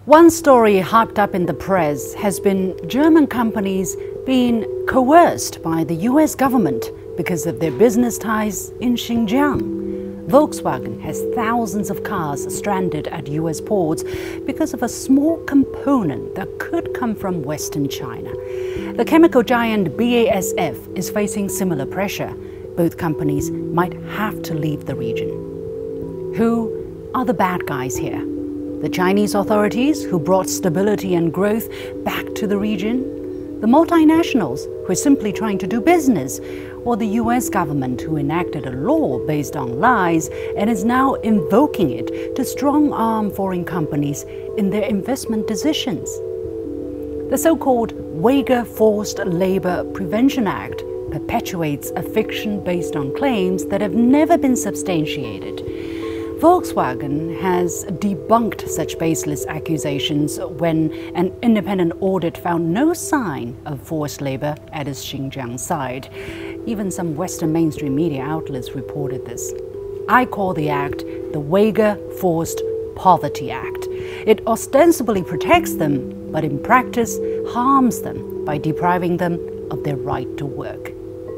One story hyped up in the press has been German companies being coerced by the US government because of their business ties in Xinjiang. Volkswagen has thousands of cars stranded at US ports because of a small component that could come from Western China. The chemical giant BASF is facing similar pressure. Both companies might have to leave the region. Who are the bad guys here? The Chinese authorities, who brought stability and growth back to the region? The multinationals, who are simply trying to do business? Or the US government, who enacted a law based on lies and is now invoking it to strong-arm foreign companies in their investment decisions? The so-called Uygur Forced Labor Prevention Act perpetuates a fiction based on claims that have never been substantiated. Volkswagen has debunked such baseless accusations when an independent audit found no sign of forced labor at its Xinjiang site. Even some Western mainstream media outlets reported this. I call the act the Uygur Forced Poverty Act. It ostensibly protects them, but in practice harms them by depriving them of their right to work.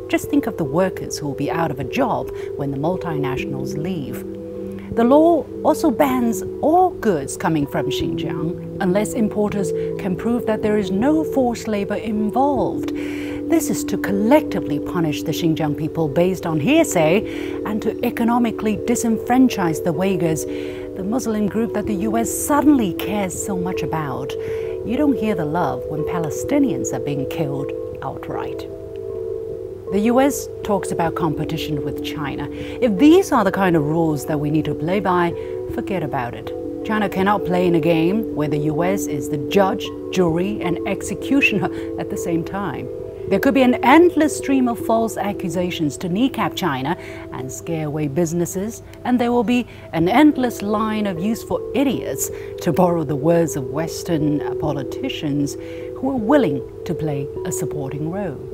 Just think of the workers who will be out of a job when the multinationals leave. The law also bans all goods coming from Xinjiang unless importers can prove that there is no forced labor involved. This is to collectively punish the Xinjiang people based on hearsay and to economically disenfranchise the Uyghurs, the Muslim group that the US suddenly cares so much about. You don't hear the love when Palestinians are being killed outright. The US talks about competition with China. If these are the kind of rules that we need to play by, forget about it. China cannot play in a game where the US is the judge, jury, and executioner at the same time. There could be an endless stream of false accusations to kneecap China and scare away businesses, and there will be an endless line of useful idiots, to borrow the words of Western politicians, who are willing to play a supporting role.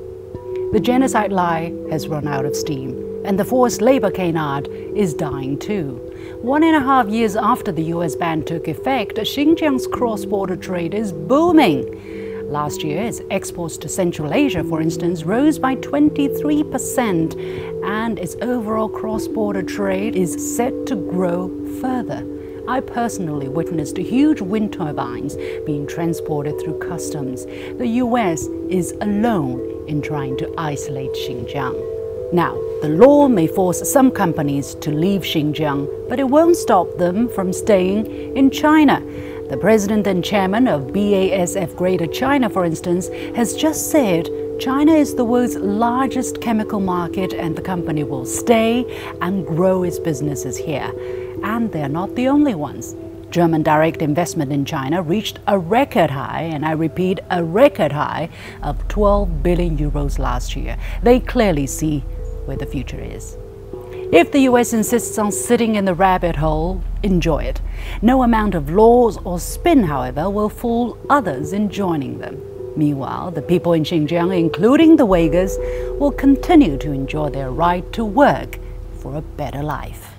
The genocide lie has run out of steam, and the forced labor canard is dying too. 1.5 years after the US ban took effect, Xinjiang's cross-border trade is booming. Last year, its exports to Central Asia, for instance, rose by 23%, and its overall cross-border trade is set to grow further. I personally witnessed huge wind turbines being transported through customs. The US is alone in trying to isolate Xinjiang. Now, the law may force some companies to leave Xinjiang, but it won't stop them from staying in China. The president and chairman of BASF Greater China, for instance, has just said China is the world's largest chemical market and the company will stay and grow its businesses here. And they're not the only ones. German direct investment in China reached a record high, and I repeat, a record high of 12 billion euros last year. They clearly see where the future is. If the US insists on sitting in the rabbit hole, enjoy it. No amount of laws or spin, however, will fool others in joining them. Meanwhile, the people in Xinjiang, including the Uyghurs, will continue to enjoy their right to work for a better life.